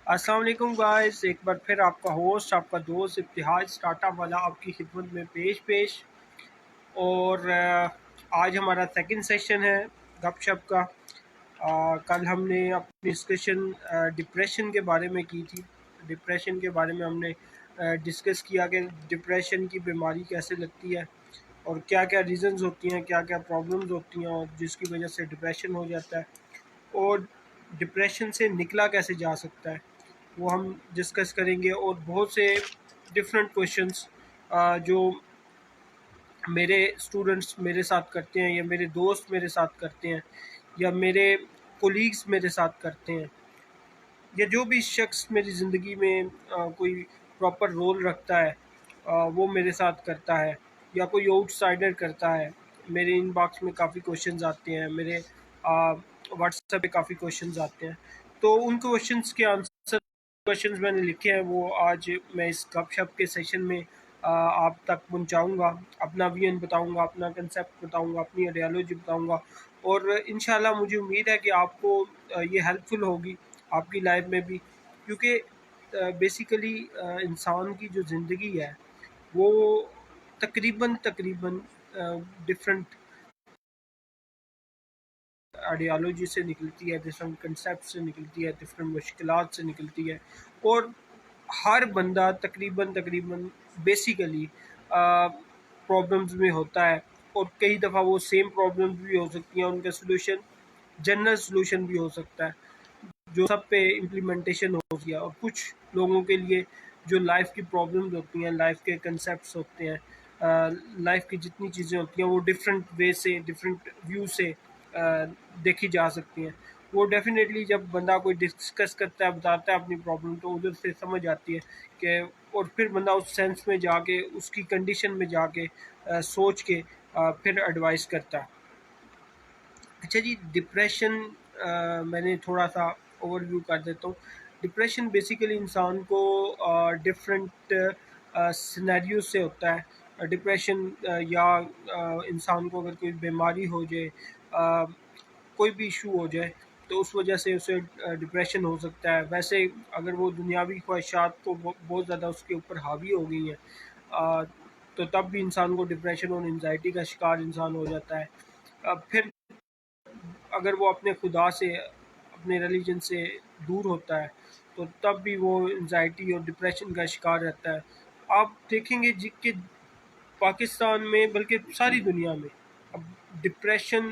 السلام علیکم گائز، ایک بار پھر آپ کا ہوسٹ، آپ کا دوست ابتہاج اسٹارٹ اپ والا آپ کی خدمت میں پیش اور آج ہمارا سیکنڈ سیشن ہے گپ شپ کا۔ کل ہم نے اپنی ڈسکشن ڈپریشن کے بارے میں کی تھی۔ ڈپریشن کے بارے میں ہم نے ڈسکس کیا کہ ڈپریشن کی بیماری کیسے لگتی ہے اور کیا کیا ریزنز ہوتی ہیں، کیا کیا پرابلمز ہوتی ہیں اور جس کی وجہ سے ڈپریشن ہو جاتا ہے، اور ڈپریشن سے نکلا کیسے جا سکتا ہے وہ ہم ڈسکس کریں گے۔ اور بہت سے ڈفرینٹ کویشچنس جو میرے اسٹوڈنٹس میرے ساتھ کرتے ہیں یا میرے دوست میرے ساتھ کرتے ہیں یا میرے کولیگز میرے ساتھ کرتے ہیں یا جو بھی شخص میری زندگی میں کوئی پراپر رول رکھتا ہے وہ میرے ساتھ کرتا ہے، یا کوئی آؤٹ سائڈر کرتا ہے۔ میرے ان باکس میں کافی کویشچنز آتے ہیں، میرے واٹس ایپ پہ کافی کویشچنز آتے ہیں، تو ان کویشچنز کے آنسر کویشچنز میں نے لکھے ہیں وہ آج میں اس گپ شپ کے سیشن میں آپ تک پہنچاؤں گا، اپنا ویژن بتاؤں گا، اپنا کنسیپٹ بتاؤں گا، اپنی آئیڈیالوجی بتاؤں گا، اور انشاءاللہ مجھے امید ہے کہ آپ کو یہ ہیلپ فل ہوگی آپ کی لائف میں بھی، کیونکہ بیسیکلی انسان کی جو زندگی ہے وہ تقریباً ڈفرینٹ آئیڈیالوجی سے نکلتی ہے، ڈفرینٹ کنسیپٹ سے نکلتی ہے، ڈفرینٹ مشکلات سے نکلتی ہے، اور ہر بندہ تقریباً بیسیکلی پرابلمز میں ہوتا ہے، اور کئی دفعہ وہ سیم پرابلمز بھی ہو سکتی ہیں، ان کا سلوشن جنرل سلوشن بھی ہو سکتا ہے جو سب پہ امپلیمنٹیشن ہو گیا، اور کچھ لوگوں کے لیے جو لائف کی پرابلمز ہوتی ہیں، لائف کے کنسیپٹس ہوتے ہیں، لائف کی جتنی چیزیں ہوتی ہیں وہ ڈفرینٹ وے سے، ڈفرینٹ ویو سے دیکھی جا سکتی ہیں۔ وہ ڈیفینیٹلی جب بندہ کوئی ڈسکس کرتا ہے، بتاتا ہے اپنی پرابلم، تو ادھر سے سمجھ آتی ہے کہ، اور پھر بندہ اس سینس میں جا کے، اس کی کنڈیشن میں جا کے سوچ کے پھر ایڈوائز کرتا ہے۔ اچھا جی، ڈپریشن میں نے تھوڑا سا اوور ویو کر دیتا ہوں۔ ڈپریشن بیسیکلی انسان کو ڈفرینٹ سینیریوز سے ہوتا ہے۔ ڈپریشن یا انسان کو اگر کوئی بیماری ہو جائے، کوئی بھی ایشو ہو جائے، تو اس وجہ سے اسے ڈپریشن ہو سکتا ہے۔ ویسے اگر وہ دنیاوی خواہشات کو بہت زیادہ اس کے اوپر حاوی ہو گئی ہیں، تو تب بھی انسان کو ڈپریشن اور انزائٹی کا شکار انسان ہو جاتا ہے۔ پھر اگر وہ اپنے خدا سے، اپنے ریلیجن سے دور ہوتا ہے، تو تب بھی وہ انزائٹی اور ڈپریشن کا شکار رہتا ہے۔ آپ دیکھیں گے کہ پاکستان میں بلکہ ساری دنیا میں اب ڈپریشن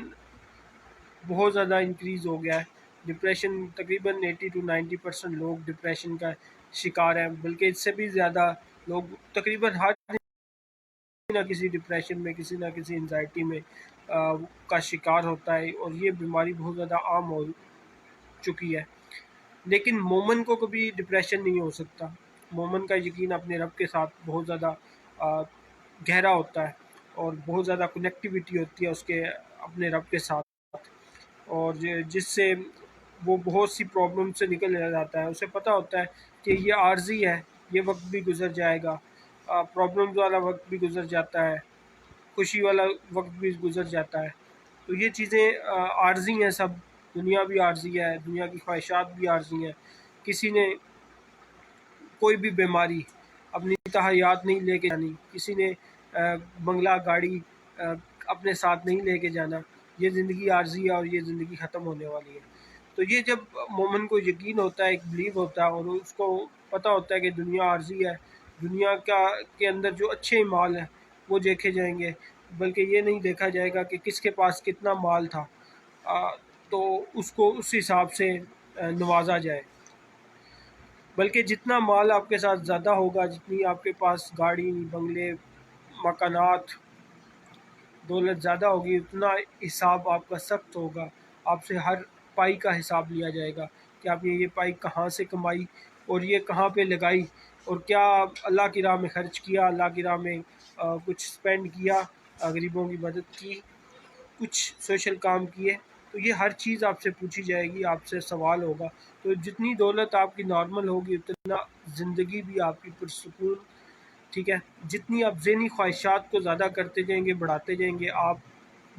بہت زیادہ انکریز ہو گیا ہے۔ ڈپریشن تقریباً 80 to 90% لوگ ڈپریشن کا شکار ہیں، بلکہ اس سے بھی زیادہ لوگ تقریباً ہر کسی نہ کسی ڈپریشن میں، کسی نہ کسی انزائٹی میں کا شکار ہوتا ہے، اور یہ بیماری بہت زیادہ عام ہو چکی ہے۔ لیکن مومن کو کبھی ڈپریشن نہیں ہو سکتا۔ مومن کا یقین اپنے رب کے ساتھ بہت زیادہ گہرا ہوتا ہے، اور بہت زیادہ کنیکٹیویٹی ہوتی ہے اس کے اپنے رب کے ساتھ، اور جس سے وہ بہت سی پرابلم سے نکل جاتا ہے۔ اسے پتہ ہوتا ہے کہ یہ عارضی ہے، یہ وقت بھی گزر جائے گا، پرابلمز والا وقت بھی گزر جاتا ہے، خوشی والا وقت بھی گزر جاتا ہے۔ تو یہ چیزیں عارضی ہیں، سب دنیا بھی عارضی ہے، دنیا کی خواہشات بھی عارضی ہیں۔ کسی نے کوئی بھی بیماری اپنی تحیات نہیں لے کے جانی، کسی نے بنگلہ گاڑی اپنے ساتھ نہیں لے کے جانا۔ یہ زندگی عارضی ہے اور یہ زندگی ختم ہونے والی ہے۔ تو یہ جب مومن کو یقین ہوتا ہے، ایک بلیو ہوتا ہے، اور اس کو پتہ ہوتا ہے کہ دنیا عارضی ہے، دنیا کے اندر جو اچھے اعمال ہیں وہ دیکھے جائیں گے، بلکہ یہ نہیں دیکھا جائے گا کہ کس کے پاس کتنا مال تھا، تو اس کو اس حساب سے نوازا جائے، بلکہ جتنا مال آپ کے ساتھ زیادہ ہوگا، جتنی آپ کے پاس گاڑی، بنگلے، مکانات، دولت زیادہ ہوگی، اتنا حساب آپ کا سخت ہوگا۔ آپ سے ہر پائی کا حساب لیا جائے گا کہ آپ نے یہ پائی کہاں سے کمائی اور یہ کہاں پہ لگائی، اور کیا اللہ کی راہ میں خرچ کیا، اللہ کی راہ میں کچھ سپینڈ کیا، غریبوں کی مدد کی، کچھ سوشل کام کیے۔ تو یہ ہر چیز آپ سے پوچھی جائے گی، آپ سے سوال ہوگا۔ تو جتنی دولت آپ کی نارمل ہوگی، اتنا زندگی بھی آپ کی پرسکون، ٹھیک ہے۔ جتنی آپ ذہنی خواہشات کو زیادہ کرتے جائیں گے، بڑھاتے جائیں گے، آپ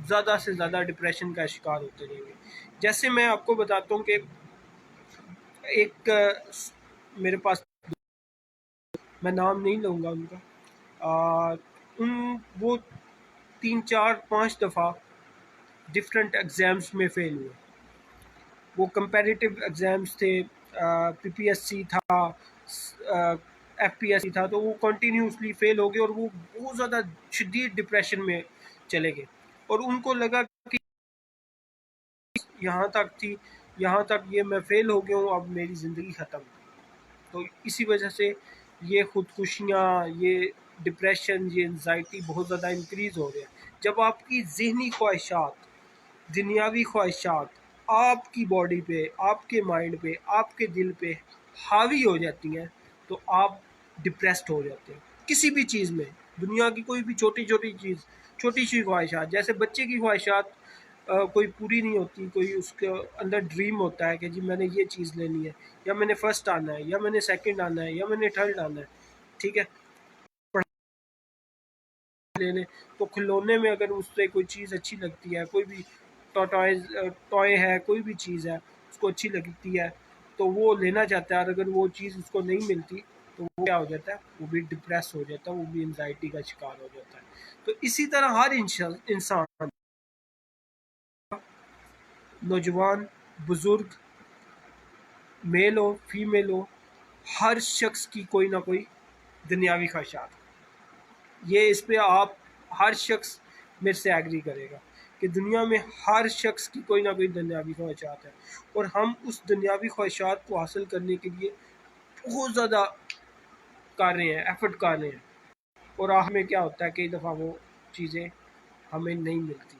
زیادہ سے زیادہ ڈپریشن کا شکار ہوتے جائیں گے۔ جیسے میں آپ کو بتاتا ہوں کہ ایک میرے پاس، میں نام نہیں لوں گا ان کا، ان وہ 3 4 5 دفعہ ڈفرینٹ ایگزامس میں فیل ہوئے. وہ کمپیریٹیو ایگزامس تھے، پی پی ایس سی تھا، ایف پی ایس سی تھا، تو وہ کنٹینیوسلی فیل ہو گئے اور وہ بہت زیادہ شدید ڈپریشن میں چلے گئے. اور ان کو لگا کہ یہاں تک تھی، یہاں تک یہ میں فیل ہو گیا ہوں، اب میری زندگی ختم. تو اسی وجہ سے یہ خودکشیاں، یہ ڈپریشن، یہ انزائٹی بہت زیادہ انکریز ہو رہے ہیں. جب آپ کی ذہنی خواہشات، دنیاوی خواہشات آپ کی باڈی پہ، آپ کے مائنڈ پہ، آپ کے دل پہ حاوی ہو جاتی ہیں تو آپ ڈپریسڈ ہو جاتے ہیں. کسی بھی چیز میں، دنیا کی کوئی بھی چھوٹی چھوٹی چیز، چھوٹی سی خواہشات، جیسے بچے کی خواہشات کوئی پوری نہیں ہوتی، کوئی اس کے اندر ڈریم ہوتا ہے کہ جی میں نے یہ چیز لینی ہے، یا میں نے فرسٹ آنا ہے، یا میں نے سیکنڈ آنا ہے، یا میں نے تھرڈ آنا ہے. ٹھیک ہے، لے لیں تو کھلونے میں اگر اس سے کوئی چیز اچھی لگتی ہے، کوئی بھی ٹوائے ہے، کوئی بھی چیز ہے اس کو اچھی لگتی ہے تو وہ لینا چاہتا ہے، اور اگر وہ چیز اس کو نہیں ملتی تو وہ کیا ہو جاتا ہے، وہ بھی ڈپریس ہو جاتا ہے، وہ بھی انزائٹی کا شکار ہو جاتا ہے. تو اسی طرح ہر انسان، نوجوان، بزرگ، میل ہو فیمیل ہو، ہر شخص کی کوئی نہ کوئی دنیاوی خواہشات. یہ اس پہ آپ، ہر شخص میرے سے ایگری کرے گا کہ دنیا میں ہر شخص کی کوئی نہ کوئی دنیاوی خواہشات ہیں، اور ہم اس دنیاوی خواہشات کو حاصل کرنے کے لیے بہت زیادہ کر رہے ہیں، ایفرٹ کر رہے ہیں. اور ہمیں کیا ہوتا ہے، کئی دفعہ وہ چیزیں ہمیں نہیں ملتی،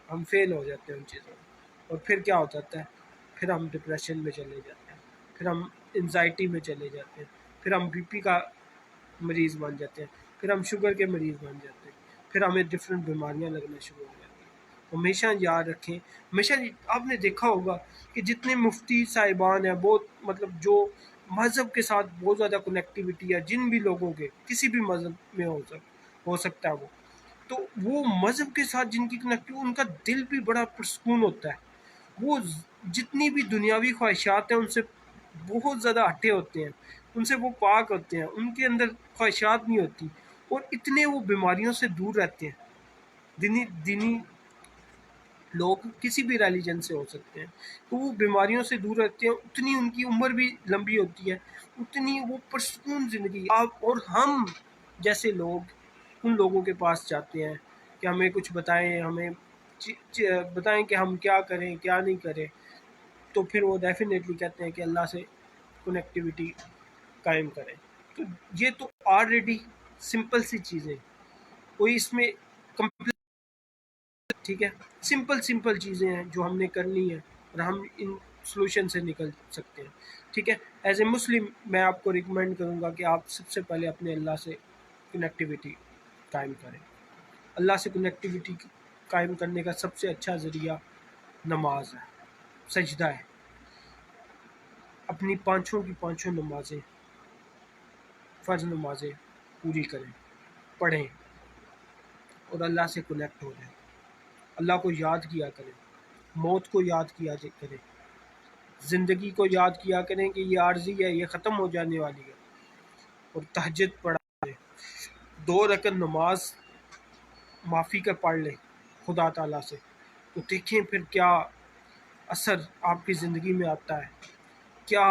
ہم فیل ہو جاتے ہیں ان چیزوں میں. اور پھر کیا ہو جاتا ہے، پھر ہم ڈپریشن میں چلے جاتے ہیں، پھر ہم انزائٹی میں چلے جاتے ہیں، پھر ہم بی پی کا مریض بن جاتے ہیں، پھر ہم شوگر کے مریض بن جاتے ہیں، پھر ہمیں ڈفرینٹ بیماریاں لگنا شروع ہو جاتی ہیں. ہمیشہ یاد رکھیں، ہمیشہ آپ نے دیکھا ہوگا کہ جتنے مفتی صاحبان ہیں، بہت مطلب جو مذہب کے ساتھ بہت زیادہ کنیکٹیوٹی ہے، جن بھی لوگوں کے کسی بھی مذہب میں ہو سکتا ہے تو وہ مذہب کے ساتھ جن کی کنیکٹیو، ان کا دل بھی بڑا پرسکون ہوتا ہے. وہ جتنی بھی دنیاوی خواہشات ہیں ان سے بہت زیادہ ہٹے ہوتے ہیں، ان سے وہ پاک ہوتے ہیں، ان کے اندر خواہشات نہیں ہوتی، اور اتنے وہ بیماریوں سے دور رہتے ہیں. دینی لوگ کسی بھی ریلیجن سے ہو سکتے ہیں، تو وہ بیماریوں سے دور رہتے ہیں، اتنی ان کی عمر بھی لمبی ہوتی ہے، اتنی وہ پرسکون زندگی. اور ہم جیسے لوگ ان لوگوں کے پاس جاتے ہیں کہ ہمیں کچھ بتائیں، ہمیں بتائیں کہ ہم کیا کریں کیا نہیں کریں، تو پھر وہ ڈیفینیٹلی کہتے ہیں کہ اللہ سے کنیکٹیوٹی قائم کریں. تو یہ تو آلریڈی سمپل سی چیزیں، کوئی اس میں ٹھیک ہے، سمپل چیزیں ہیں جو ہم نے کرنی ہے اور ہم ان سلوشن سے نکل سکتے ہیں. ٹھیک ہے، ایز اے مسلم میں آپ کو ریکمینڈ کروں گا کہ آپ سب سے پہلے اپنے اللہ سے کنیکٹیوٹی قائم کریں. اللہ سے کنیکٹیوٹی قائم کرنے کا سب سے اچھا ذریعہ نماز ہے، سجدہ ہے. اپنی پانچوں کی پانچوں نمازیں، فرض نمازیں پوری کریں، پڑھیں اور اللہ سے کنیکٹ ہو جائیں. اللہ کو یاد کیا کریں، موت کو یاد کیا کریں، زندگی کو یاد کیا کریں کہ یہ عارضی ہے، یہ ختم ہو جانے والی ہے. اور تہجد پڑھا کریں، 2 رکعت نماز معافی کا پڑھ لیں خدا تعالیٰ سے، تو دیکھیں پھر کیا اثر آپ کی زندگی میں آتا ہے، کیا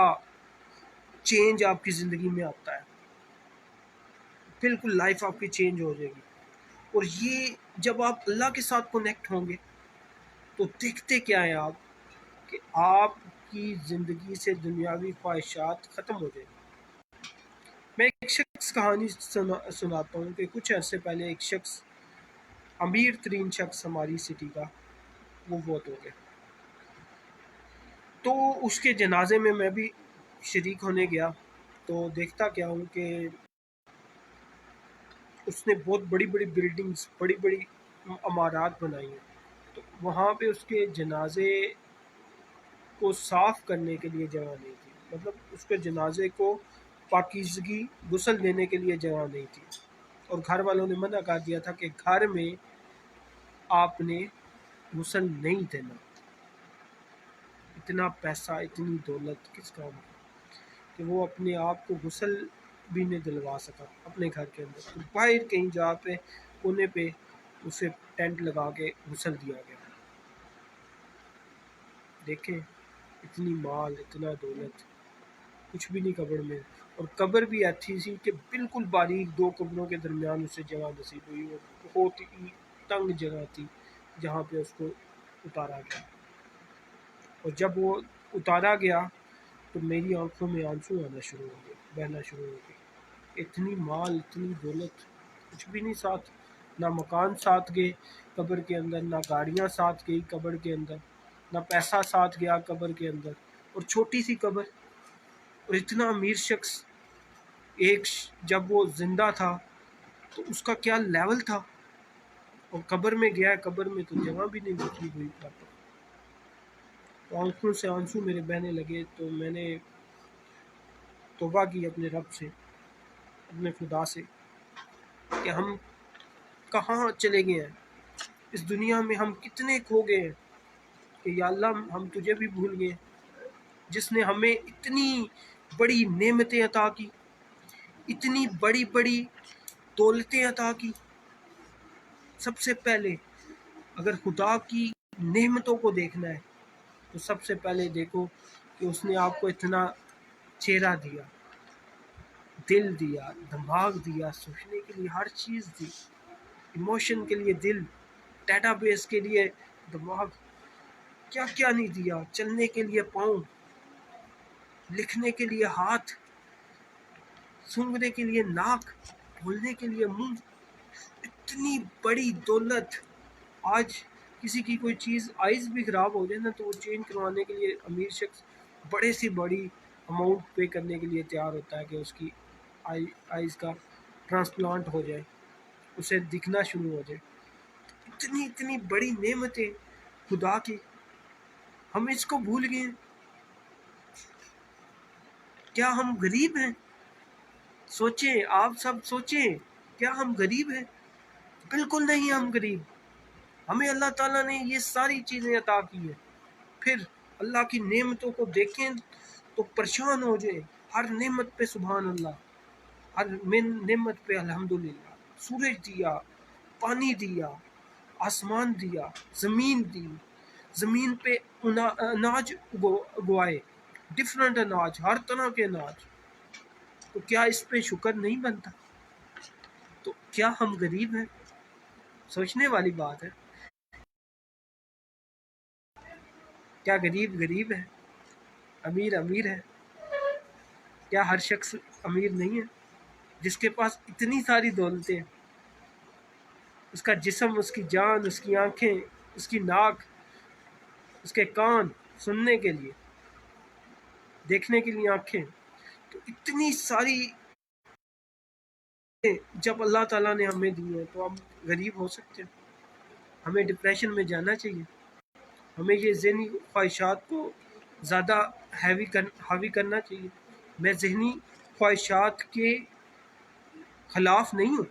چینج آپ کی زندگی میں آتا ہے. بالکل لائف آپ کی چینج ہو جائے گی. اور یہ جب آپ اللہ کے ساتھ کنیکٹ ہوں گے تو دیکھتے کیا ہیں آپ، کہ آپ کی زندگی سے دنیاوی خواہشات ختم ہو جائیں گی. میں ایک شخص کہانی سناتا ہوں کہ کچھ عرصے پہلے ایک شخص، امیر ترین شخص ہماری سٹی کا، وہ فوت ہو گیا. تو اس کے جنازے میں بھی شریک ہونے گیا تو دیکھتا کیا ہوں کہ اس نے بہت بڑی بڑی بلڈنگز، بڑی بڑی عمارات بنائی ہیں. تو وہاں پہ اس کے جنازے کو صاف کرنے کے لیے جگہ نہیں تھی، مطلب اس کے جنازے کو پاکیزگی غسل دینے کے لیے جگہ نہیں تھی. اور گھر والوں نے منع کر دیا تھا کہ گھر میں آپ نے غسل نہیں دینا، اتنا پیسہ اتنی دولت کس کام کی. کہ وہ اپنے آپ کو غسل بھی نہیں دلوا سکا اپنے گھر کے اندر، تو باہر کہیں جا پہ کونے پہ اسے ٹینٹ لگا کے غسل دیا گیا۔ دیکھیں اتنی مال، اتنا دولت، کچھ بھی نہیں قبر میں، اور قبر بھی ایسی سی کہ بالکل باریک دو قبروں کے درمیان اسے جگہ نصیب ہوئی، اور بہت ہی تنگ جگہ تھی جہاں پہ اس کو اتارا گیا۔ اور جب وہ اتارا گیا تو میری آنکھوں میں آنسو آنا شروع ہو گئے، بہنا شروع ہو گئے۔ اتنی مال، اتنی دولت، کچھ بھی نہیں ساتھ، نہ مکان ساتھ گئے قبر کے اندر، نہ گاڑیاں ساتھ گئی قبر کے اندر، نہ پیسہ ساتھ گیا قبر کے اندر، اور چھوٹی سی قبر، اور اتنا امیر شخص۔ جب وہ زندہ تھا تو اس کا کیا لیول تھا، اور قبر میں گیا، قبر میں تو جگہ بھی نہیں بچی ہوئی پراپر۔ تو آنکھوں سے آنسو میرے بہنے لگے، تو میں نے توبہ کی اپنے رب سے، اپنے خدا سے، کہ ہم کہاں چلے گئے ہیں، اس دنیا میں ہم کتنے کھو گئے ہیں، کہ یا اللہ ہم تجھے بھی بھول گئے، جس نے ہمیں اتنی بڑی نعمتیں عطا کی، اتنی بڑی بڑی دولتیں عطا کی۔ سب سے پہلے اگر خدا کی نعمتوں کو دیکھنا ہے تو سب سے پہلے دیکھو کہ اس نے آپ کو اتنا چہرہ دیا، دل دیا، دماغ دیا، سوچنے کے لیے ہر چیز دی، ایموشن کے لیے دل، ڈیٹا بیس کے لیے دماغ، کیا کیا نہیں دیا، چلنے کے لیے پاؤں، لکھنے کے لیے ہاتھ، سونگھنے کے لیے ناک، بولنے کے لیے منہ۔ اتنی بڑی دولت، آج کسی کی کوئی چیز آئز بھی خراب ہو جائے نا تو وہ چینج کروانے کے لیے امیر شخص بڑے سے بڑی اماؤنٹ پے کرنے کے لیے تیار ہوتا ہے کہ اس کی آئز کا ٹرانسپلانٹ ہو جائے، اسے دکھنا شروع ہو جائے۔ اتنی اتنی بڑی نعمتیں خدا کی، ہم اس کو بھول گئے ہیں۔ کیا ہم غریب ہیں؟ سوچیں، آپ سب سوچیں، کیا ہم غریب ہیں؟ بالکل نہیں ہم غریب۔ ہمیں اللہ تعالیٰ نے یہ ساری چیزیں عطا کی ہیں، پھر اللہ کی نعمتوں کو دیکھیں تو پریشان ہو جائیں۔ ہر نعمت پہ سبحان اللہ، ہر نعمت پہ الحمدللہ۔ سورج دیا، پانی دیا، آسمان دیا، زمین دی، زمین پہ اناج اگوائے، ڈفرنٹ اناج، ہر طرح کے اناج، تو کیا اس پہ شکر نہیں بنتا؟ تو کیا ہم غریب ہیں؟ سوچنے والی بات ہے۔ کیا غریب غریب ہے، امیر امیر ہے؟ کیا ہر شخص امیر نہیں ہے؟ جس کے پاس اتنی ساری دولتیں، اس کا جسم، اس کی جان، اس کی آنکھیں، اس کی ناک، اس کے کان سننے کے لیے، دیکھنے کے لیے آنکھیں، تو اتنی ساری جب اللہ تعالیٰ نے ہمیں دی ہیں تو ہم غریب ہو سکتے ہیں؟ ہمیں ڈپریشن میں جانا چاہیے، ہمیں یہ ذہنی خواہشات کو زیادہ حاوی کرنا چاہیے۔ میں ذہنی خواہشات کے خلاف نہیں ہوں،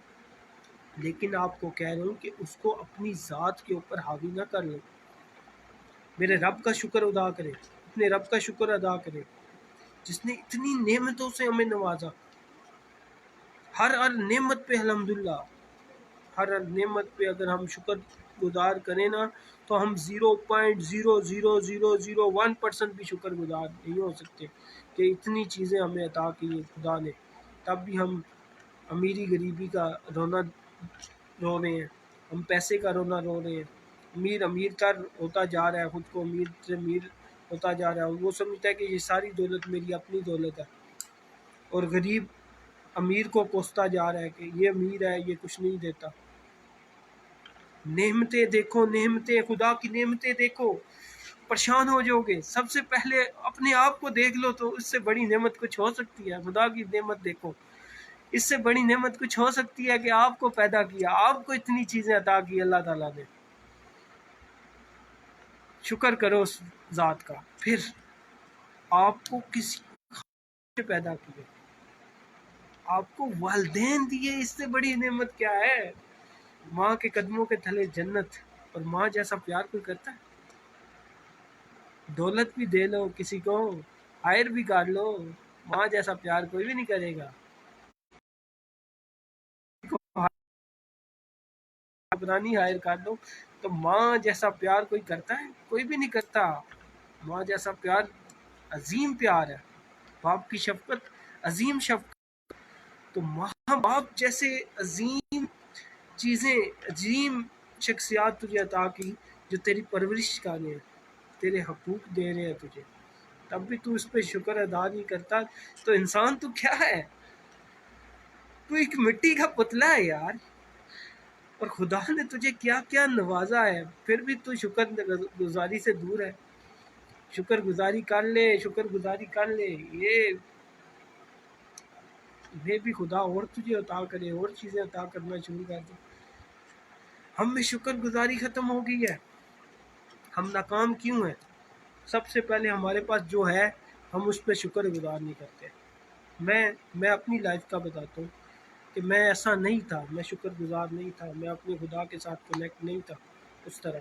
لیکن آپ کو کہہ رہا ہوں کہ اس کو اپنی ذات کے اوپر حاوی نہ کر لیں۔ میرے رب کا شکر ادا کریں، اپنے رب کا شکر ادا کریں جس نے اتنی نعمتوں سے ہمیں نوازا۔ ہر نعمت پہ الحمدللہ، ہر نعمت پہ اگر ہم شکر گزار کریں نا تو ہم 0.00001% بھی شکر گزار نہیں ہو سکتے کہ اتنی چیزیں ہمیں عطا کی ہیں خدا نے، تب بھی ہم امیری غریبی کا رونا رو رہے ہیں، ہم پیسے کا رونا رو رہے ہیں۔ امیر امیر تر ہوتا جا رہا ہے، خود کو امیر سے امیر ہوتا جا رہا ہے، وہ سمجھتا ہے کہ یہ ساری دولت میری اپنی دولت ہے، اور غریب امیر کو کوستا جا رہا ہے کہ یہ امیر ہے، یہ کچھ نہیں دیتا۔ نعمتیں دیکھو، نعمتیں، خدا کی نعمتیں دیکھو، پریشان ہو جاؤ گے۔ سب سے پہلے اپنے آپ کو دیکھ لو تو اس سے بڑی نعمت کچھ ہو سکتی ہے؟ خدا کی نعمت دیکھو، اس سے بڑی نعمت کچھ ہو سکتی ہے کہ آپ کو پیدا کیا، آپ کو اتنی چیزیں عطا کی اللہ تعالیٰ نے۔ شکر کرو اس ذات کا۔ پھر آپ کو کسی نے پیدا کیا، آپ کو والدین دیے، اس سے بڑی نعمت کیا ہے؟ ماں کے قدموں کے تلے جنت، اور ماں جیسا پیار کوئی کرتا ہے؟ دولت بھی دے لو کسی کو، ہائر بھی کر لو، ماں جیسا پیار کوئی بھی نہیں کرے گا. حکمرانی ہائر کر دو تو ماں جیسا پیار کوئی کرتا ہے؟ کوئی بھی نہیں کرتا. ماں جیسا پیار عظیم پیار ہے. باپ کی شفقت عظیم شفقت. تو ماں باپ جیسے عظیم چیزیں، عظیم شخصیات تجھے عطا کی جو تیری پرورش کر رہے ہیں، تیرے حقوق دے رہے ہیں تجھے، تب بھی تو اس پہ شکر ادا نہیں کرتا. تو انسان تو کیا ہے؟ تو ایک مٹی کا پتلا ہے یار. اور خدا نے تجھے کیا کیا نوازا ہے، پھر بھی تو شکر گزاری سے دور ہے. شکر گزاری کر لے، شکر گزاری کر لے. یہ بھی خدا اور تجھے عطا کرے، اور چیزیں عطا کرنا شروع کر دے. ہم میں شکر گزاری ختم ہو گئی ہے. ہم ناکام کیوں ہیں؟ سب سے پہلے ہمارے پاس جو ہے ہم اس پہ شکر گزار نہیں کرتے. میں اپنی لائف کا بتاتا ہوں کہ میں ایسا نہیں تھا، میں شکر گزار نہیں تھا، میں اپنے خدا کے ساتھ کنیکٹ نہیں تھا اس طرح.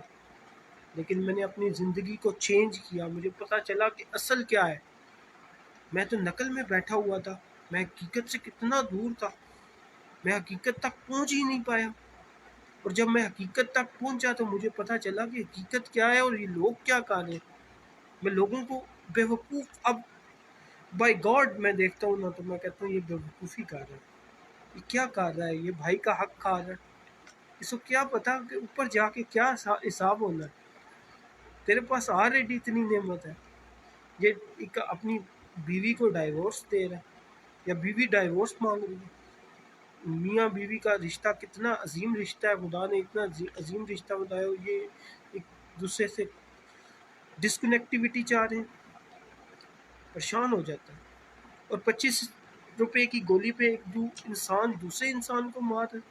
لیکن میں نے اپنی زندگی کو چینج کیا. مجھے پتا چلا کہ اصل کیا ہے. میں تو نقل میں بیٹھا ہوا تھا، میں حقیقت سے کتنا دور تھا. میں حقیقت تک پہنچ ہی نہیں پایا. اور جب میں حقیقت تک پہنچا تو مجھے پتا چلا کہ حقیقت کیا ہے اور یہ لوگ کیا کر رہے ہیں. میں لوگوں کو بے وقوف، اب بائی گاڈ میں دیکھتا ہوں نا تو میں کہتا ہوں یہ بے وقوفی کر رہا ہے، یہ کیا کر رہا ہے، یہ بھائی کا حق کھا رہا ہے. اس کو کیا پتا کہ اوپر جا کے کیا حساب ہونا ہے. تیرے پاس آلریڈی اتنی نعمت ہے. یہ ایک اپنی بیوی کو ڈائیورس دے رہا ہے یا بیوی ڈائیورس مانگ رہی ہے. میاں بیوی کا رشتہ کتنا عظیم رشتہ ہے، خدا نے اتنا عظیم رشتہ بتایا. یہ ایک دوسرے سے ڈسکنیکٹیوٹی چاہ رہے ہیں، پریشان ہو جاتا ہے. اور 25 روپے کی گولی پہ ایک انسان دوسرے انسان کو مار رہا ہے.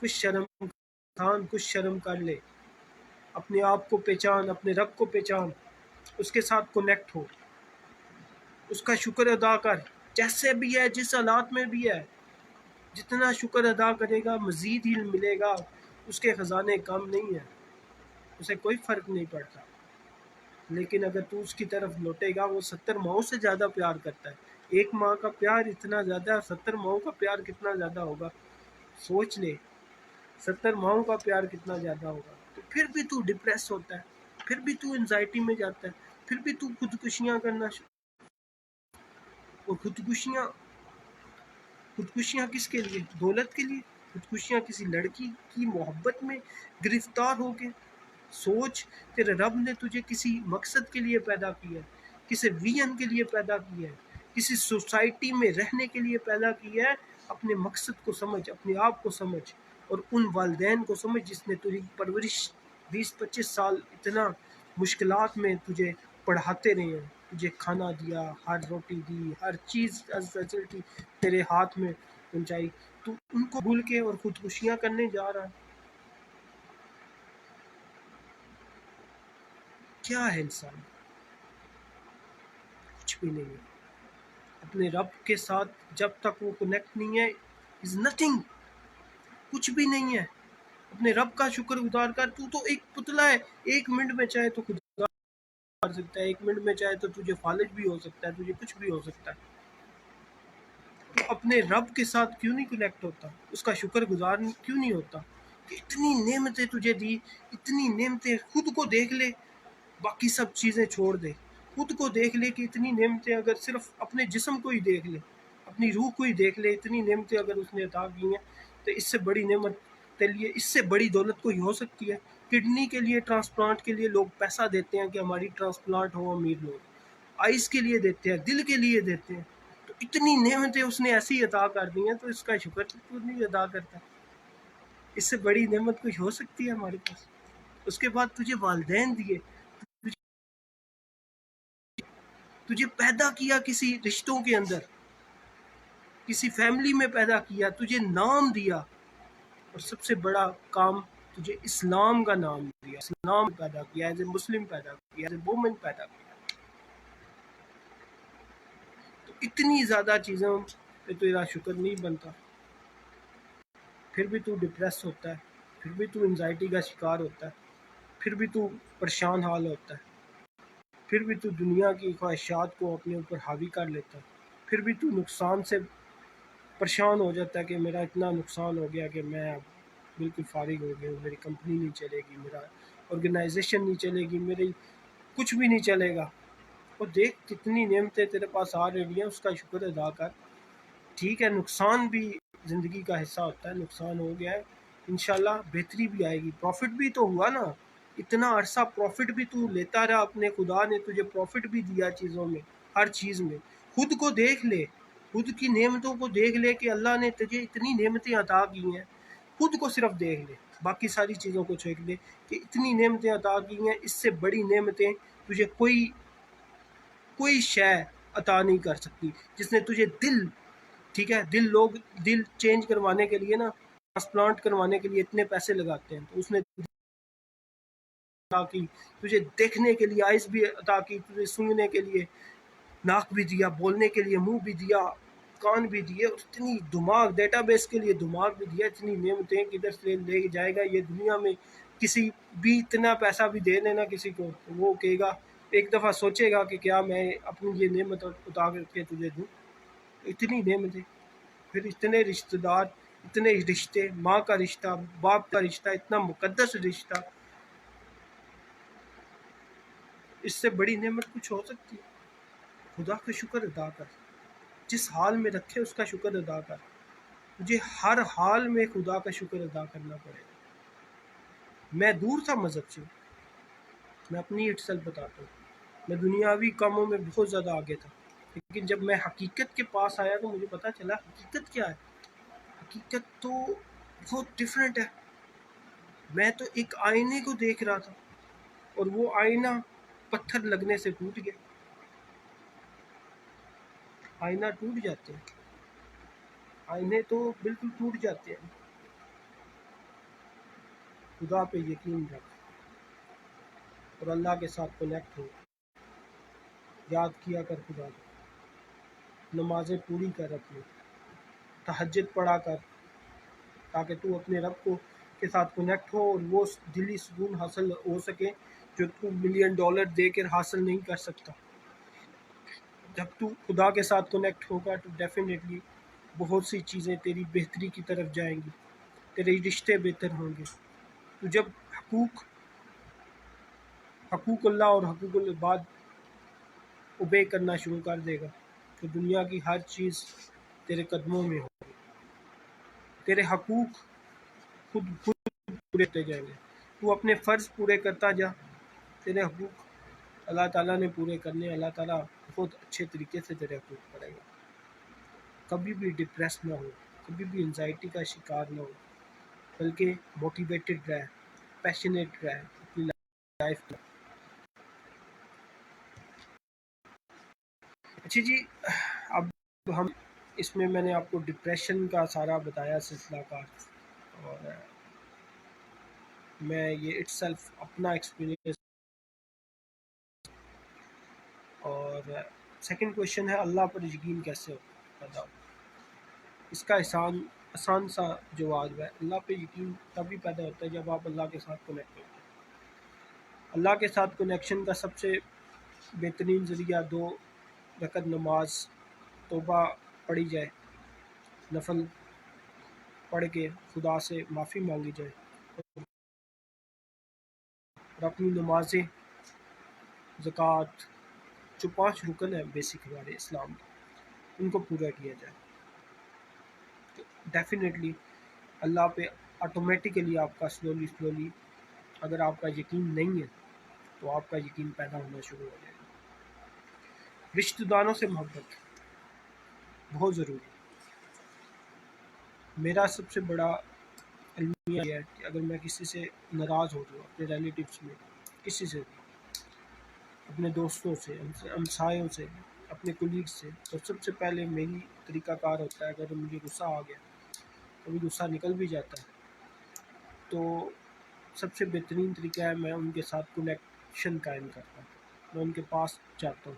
کچھ شرم انسان کچھ شرم کر لے. اپنے آپ کو پہچان، اپنے رب کو پہچان، اس کے ساتھ کنیکٹ ہو، اس کا شکر ادا کر. جیسے بھی ہے، جس حالات میں بھی ہے، جتنا شکر ادا کرے گا مزید ہی ملے گا. اس کے خزانے کم نہیں ہیں، اسے کوئی فرق نہیں پڑتا. لیکن اگر تو اس کی طرف لوٹے گا، وہ 70 ماؤں سے زیادہ پیار کرتا ہے. ایک ماں کا پیار اتنا زیادہ ہے، 70 ماؤں کا پیار کتنا زیادہ ہوگا. سوچ لے 70 ماؤں کا پیار کتنا زیادہ ہوگا. تو پھر بھی تو ڈپریس ہوتا ہے، پھر بھی تو انزائٹی میں جاتا ہے، پھر بھی تو خودکشیاں کرنا. اور خودکشیاں کس کے لیے؟ دولت کے لیے. خودکشیاں کسی لڑکی کی محبت میں گرفتار ہو کے. سوچ، تیرے رب نے تجھے کسی مقصد کے لیے پیدا کیا ہے، کسی ویژن کے لیے پیدا کیا ہے، کسی سوسائٹی میں رہنے کے لیے پیدا کیا ہے. اپنے مقصد کو سمجھ، اپنے آپ کو سمجھ، اور ان والدین کو سمجھ جس نے تجھے پرورش 20-25 سال اتنا مشکلات میں تجھے پڑھاتے رہے ہیں، تجھے کھانا دیا، ہر روٹی دی، ہر چیز فیسلٹی تیرے ہاتھ میں پہنچائی. تو ان کو بھول کے اور خودکشیاں کرنے جا رہا ہے. کیا ہے انسان؟ کچھ بھی نہیں ہے. اپنے رب کے ساتھ جب تک وہ کنیکٹ نہیں ہے، از نتھنگ، کچھ بھی نہیں ہے. اپنے رب کا شکر گزار کر. تو ایک پتلا ہے، 1 منٹ میں چاہے تو خدا کر سکتا ہے، 1 منٹ میں چاہے تو تجھے فالج بھی ہو سکتا ہے، تجھے کچھ بھی ہو سکتا ہے. تو اپنے رب کے ساتھ کیوں نہیں کنیکٹ ہوتا؟ اس کا شکر گزار کیوں نہیں ہوتا کہ اتنی نعمتیں تجھے دی، اتنی نعمتیں. خود کو دیکھ لے، باقی سب چیزیں چھوڑ دے. خود کو دیکھ لے کہ اتنی نعمتیں، اگر صرف اپنے جسم کو ہی دیکھ لے، اپنی روح کو ہی دیکھ لے، اتنی نعمتیں اگر اس نے عطا کی ہیں تو اس سے بڑی نعمت کے لیے، اس سے بڑی دولت کوئی ہو سکتی ہے؟ کڈنی کے لیے، ٹرانسپلانٹ کے لیے لوگ پیسہ دیتے ہیں کہ ہماری ٹرانسپلانٹ ہو. امیر لوگ آئس کے لیے دیتے ہیں، دل کے لیے دیتے ہیں. تو اتنی نعمتیں اس نے ایسی عطا کر دی ہیں تو اس کا شکر تو نہیں ادا کرتا. اس سے بڑی نعمت کچھ ہو سکتی ہے ہمارے پاس؟ اس کے بعد تجھے والدین دیے، تجھے پیدا کیا کسی رشتوں کے اندر، کسی فیملی میں پیدا کیا، تجھے نام دیا. اور سب سے بڑا کام، تجھے اسلام کا نام دیا، اسلام پیدا کیا، ایز اے مسلم پیدا کیا، ایز اے وومن پیدا کیا. تو اتنی زیادہ چیزوں پہ تیرا شکر نہیں بنتا، پھر بھی تو ڈپریس ہوتا ہے، پھر بھی تو انزائٹی کا شکار ہوتا ہے، پھر بھی تو پریشان حال ہوتا ہے، پھر بھی تو دنیا کی خواہشات کو اپنے اوپر حاوی کر لیتا ہے. پھر بھی تو نقصان سے پریشان ہو جاتا ہے کہ میرا اتنا نقصان ہو گیا کہ میں اب بالکل فارغ ہو گیا ہوں، میری کمپنی نہیں چلے گی، میرا آرگنائزیشن نہیں چلے گی، میری کچھ بھی نہیں چلے گا۔ اور دیکھ کتنی نعمتیں تیرے پاس آ رہی ہیں، اس کا شکر ادا کر۔ ٹھیک ہے، نقصان بھی زندگی کا حصہ ہوتا ہے، نقصان ہو گیا ہے، انشاءاللہ بہتری بھی آئے گی، پروفٹ بھی تو ہوا نا، اتنا عرصہ پروفٹ بھی تو لیتا رہا، اپنے خدا نے تجھے پروفٹ بھی دیا چیزوں میں، ہر چیز میں۔ خود کو دیکھ لے، خود کی نعمتوں کو دیکھ لے کہ اللہ نے تجھے اتنی نعمتیں عطا کی ہیں، خود کو صرف دیکھ لے، باقی ساری چیزوں کو چھوڑ لے کہ اتنی نعمتیں عطا کی ہیں، اس سے بڑی نعمتیں تجھے کوئی شے عطا نہیں کر سکتی۔ جس نے تجھے دل، ٹھیک ہے، دل چینج کروانے کے لیے نا، ٹرانسپلانٹ کروانے کے لیے اتنے پیسے لگاتے ہیں، تو اس نے عطا کی، تجھے دیکھنے کے لیے آئز بھی عطا کی، تجھے سننے کے لیے ناک بھی دیا، بولنے کے لیے منہ بھی دیا، کان بھی دیے، اتنی دماغ، ڈیٹا بیس کے لیے دماغ بھی دیا، اتنی نعمتیں کدھر سے لے جائے گا یہ دنیا میں۔ کسی بھی اتنا پیسہ بھی دے لینا کسی کو، تو وہ کہے گا، ایک دفعہ سوچے گا کہ کیا میں اپنی یہ نعمت عطا کر کے تجھے دوں؟ اتنی نعمتیں، پھر اتنے رشتہ دار، اتنے رشتے، ماں کا رشتہ، باپ کا رشتہ، اتنا مقدس رشتہ، اس سے بڑی نعمت کچھ ہو سکتی ہے؟ خدا کا شکر ادا کر، جس حال میں رکھے اس کا شکر ادا کر، مجھے ہر حال میں خدا کا شکر ادا کرنا پڑے گا۔ میں دور تھا مذہب سے، میں اپنی اٹسل بتاتا ہوں، میں دنیاوی کاموں میں بہت زیادہ آگے تھا، لیکن جب میں حقیقت کے پاس آیا تو مجھے پتا چلا حقیقت کیا ہے۔ حقیقت تو بہت ڈیفرنٹ ہے۔ میں تو ایک آئینے کو دیکھ رہا تھا، اور وہ آئینہ پتھر لگنے سے ٹوٹ گیا۔ آئینہ ٹوٹ جاتے ہیں، آئینے تو بالکل ٹوٹ جاتے ہیں۔ خدا پہ یقین رکھ اور اللہ کے ساتھ کنیکٹ ہو، یاد کیا کر خدا کو، نمازیں پوری کر اپنی، تہجد پڑھا کر، تاکہ تو اپنے رب کو کے ساتھ کنیکٹ ہو اور وہ دلی سکون حاصل ہو سکے جو تو $1,000,000 دے کر حاصل نہیں کر سکتا۔ جب تو خدا کے ساتھ کنیکٹ ہوگا تو ڈیفینیٹلی بہت سی چیزیں تیری بہتری کی طرف جائیں گی، تیرے رشتے بہتر ہوں گے۔ تو جب حقوق اللہ اور حقوق العباد اوبے کرنا شروع کر دے گا تو دنیا کی ہر چیز تیرے قدموں میں ہو، تیرے حقوق خود پورے ہوتے جائیں گے۔ تو اپنے فرض پورے کرتا جا، تیرے حقوق اللہ تعالیٰ نے پورے کرنے، اللہ تعالیٰ بہت اچھے طریقے سے تیرے حقوق پڑے گا۔ کبھی بھی ڈپریس نہ ہو، کبھی بھی انزائٹی کا شکار نہ ہو، بلکہ موٹیویٹڈ رہ، پیشنیٹ رہ اپنی لائف میں۔ اچھا جی، اب ہم اس میں نے آپ کو ڈپریشن کا سارا بتایا سلسلہ کار، اور میں یہ اٹ سیلف اپنا ایکسپیرینس۔ اور سیکنڈ کویشچن ہے اللہ پر یقین کیسے پیدا ہو؟ اس کا آسان سا جواب ہے، اللہ پہ یقین تبھی پیدا ہوتا ہے جب آپ اللہ کے ساتھ کنیکٹ ہوتے ہیں۔ اللہ کے ساتھ کنیکشن کا سب سے بہترین ذریعہ 2 رکعت نماز توبہ پڑھی جائے، نفل پڑھ کے خدا سے معافی مانگی جائے، اور اپنی نمازیں، زکوٰۃ، جو 5 رکن ہیں بیسک ہمارے اسلام کے، ان کو پورا کیا جائے، تو ڈیفینیٹلی اللہ پہ آٹومیٹیکلی آپ کا سلولی اگر آپ کا یقین نہیں ہے تو آپ کا یقین پیدا ہونا شروع ہو جائے گا۔ رشتہ داروں سے محبت بہت ضروری ہے۔ میرا سب سے بڑا المیہ یہ ہے کہ اگر میں کسی سے ناراض ہو جاؤں، اپنے ریلیٹیوز میں، کسی سے بھی، اپنے دوستوں سے، ہمسایوں سے، اپنے کولیگ سے، تو سب سے پہلے میری طریقہ کار ہوتا ہے، اگر مجھے غصہ آ گیا، کبھی غصہ نکل بھی جاتا ہے، تو سب سے بہترین طریقہ ہے میں ان کے ساتھ کنیکشن قائم کرتا ہوں، میں ان کے پاس جاتا ہوں۔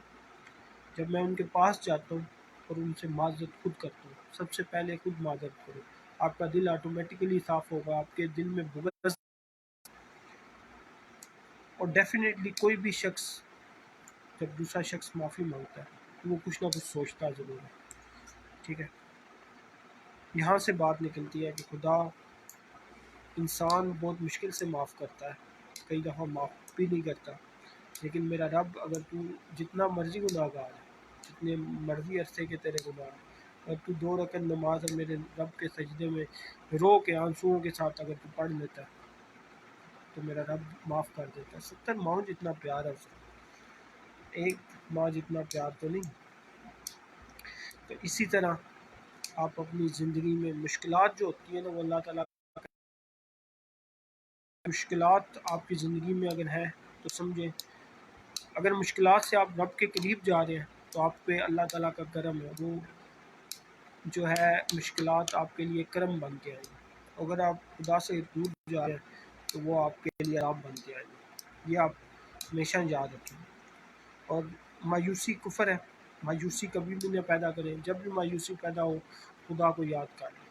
جب میں ان کے پاس جاتا ہوں اور ان سے معذرت خود کرتا ہوں، سب سے پہلے خود معذرت کرو، آپ کا دل آٹومیٹیکلی صاف ہوگا، آپ کے دل میں بغض، اور ڈیفینیٹلی کوئی بھی شخص جب دوسرا شخص معافی مانگتا ہے وہ کچھ نہ کچھ سوچتا ضرور ہے. ٹھیک ہے، یہاں سے بات نکلتی ہے کہ خدا انسان بہت مشکل سے معاف کرتا ہے، کئی دفعہ معاف بھی نہیں کرتا. لیکن میرا رب، اگر تو جتنا مرضی گناہ گار ہے، جتنے مرضی عرصے کے تیرے گناہ ہیں، اگر تو 2 رکعت نماز اور میرے رب کے سجدے میں رو کے آنسوؤں کے ساتھ اگر تو پڑھ لیتا ہے تو میرا رب معاف کر دیتا ہے. 70 ماؤں جتنا پیار ہے اسے، ایک ماں جتنا پیار تو نہیں. تو اسی طرح آپ اپنی زندگی میں مشکلات جو ہوتی ہیں نا، وہ اللہ تعالیٰ، مشکلات آپ کی زندگی میں اگر ہیں تو سمجھیں، اگر مشکلات سے آپ رب کے قریب جا رہے ہیں تو آپ پہ اللہ تعالیٰ کا کرم ہے، وہ جو ہے مشکلات آپ کے لیے کرم بن کے آئیں گے. اگر آپ خدا سے دور جا رہے ہیں تو وہ آپ کے لیے عذاب بن کے آئیں گے. یہ آپ ہمیشہ یاد رکھیں. اور مایوسی کفر ہے، مایوسی کبھی بھی نہ پیدا کریں. جب بھی مایوسی پیدا ہو خدا کو یاد کر لیں.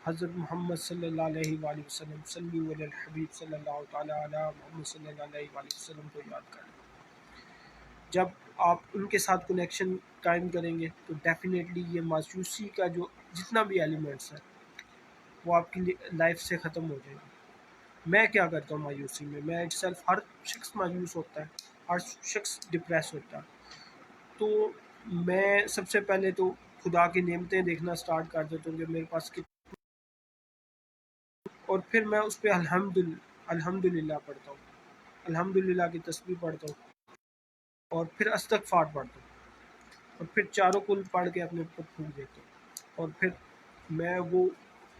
حضرت محمد صلی اللہ علیہ وآلہ وسلم، صلی علی الحبیب صلی اللہ تعالیٰ علی محمد صلی اللہ علیہ وآلہ وسلم کو یاد کر لیں. جب آپ ان کے ساتھ کنیکشن قائم کریں گے تو ڈیفینیٹلی یہ مایوسی کا جو جتنا بھی ایلیمنٹس ہے وہ آپ کی لائف سے ختم ہو جائے گا. میں کیا کرتا ہوں مایوسی میں؟ میں اٹ سیلف، ہر شخص مایوس ہوتا ہے، ہر شخص ڈپریس ہوتا ہے. تو میں سب سے پہلے تو خدا کی نعمتیں دیکھنا سٹارٹ کر دیتا ہوں کہ میرے پاس اور پھر میں اس پہ الحمدللہ پڑھتا ہوں، الحمدللہ کی تسبیح پڑھتا ہوں، اور پھر استغفار پڑھتا ہوں، اور پھر چاروں کل پڑھ کے اپنے اوپر پھونک دیتا ہوں. اور پھر میں وہ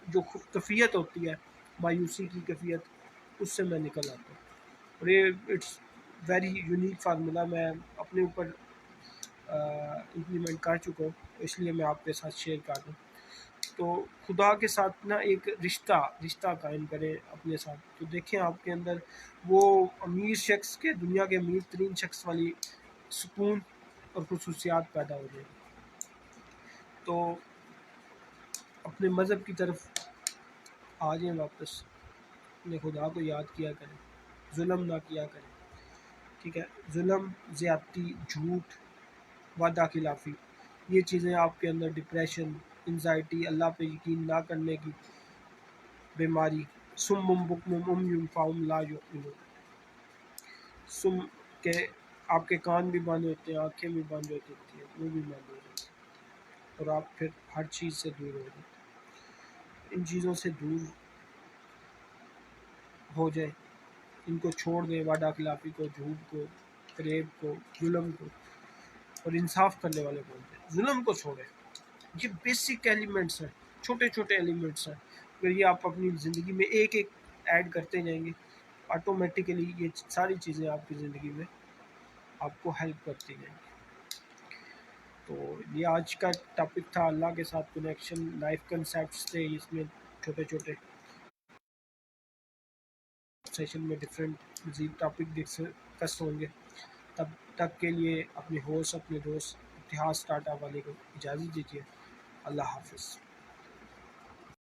جو کیفیت ہوتی ہے مایوسی کی کیفیت، اس سے میں نکل آتا ہوں. اور یہ اٹس ویری یونیک فارمولا میں اپنے اوپر امپلیمنٹ کر چکا ہوں، اس لیے میں آپ کے ساتھ شیئر کر دوں. تو خدا کے ساتھ نا ایک رشتہ قائم کریں اپنے ساتھ، تو دیکھیں آپ کے اندر وہ امیر شخص کے، دنیا کے امیر ترین شخص والی سکون اور خصوصیات پیدا ہو جائیں. تو اپنے مذہب کی طرف آ جائیں واپس، اپنے خدا کو یاد کیا کریں، ظلم نہ کیا کریں. ٹھیک ہے، ظلم، زیادتی، جھوٹ، وعدہ خلافی، یہ چیزیں آپ کے اندر ڈپریشن، انزائٹی، اللہ پہ یقین نہ کرنے کی بیماری، سم بکم عمی فہم لا یعقلون، سم کے آپ کے کان بھی بند ہوتے ہیں، آنکھیں بھی بند ہوتی ہیں، وہ بھی بند ہو جاتے ہیں، اور آپ پھر ہر چیز سے دور ہو جائیں. ان چیزوں سے دور ہو جائیں، ان کو چھوڑ دیں، وعدہ خلافی کو، جھوٹ کو، فریب کو، ظلم کو، اور انصاف کرنے والے بن جائیں. ظلم کو چھوڑیں. یہ بیسک ایلیمنٹس ہیں، چھوٹے چھوٹے ایلیمنٹس ہیں. اگر یہ آپ اپنی زندگی میں ایک ایک ایڈ کرتے جائیں گے، آٹومیٹیکلی یہ ساری چیزیں آپ کی زندگی میں آپ کو ہیلپ کرتی جائیں گی. تو یہ آج کا ٹاپک تھا، اللہ کے ساتھ کنیکشن، لائف کنسیپٹس تھے اس میں، چھوٹے چھوٹے سیشن میں ڈفرینٹ مزید ٹاپک ڈسکس ہوں گے. تب تک کے لیے اپنے ہوسٹ، اپنے دوست اتحاد ٹاٹا والے کو اجازت دیجیے. اللہ حافظ.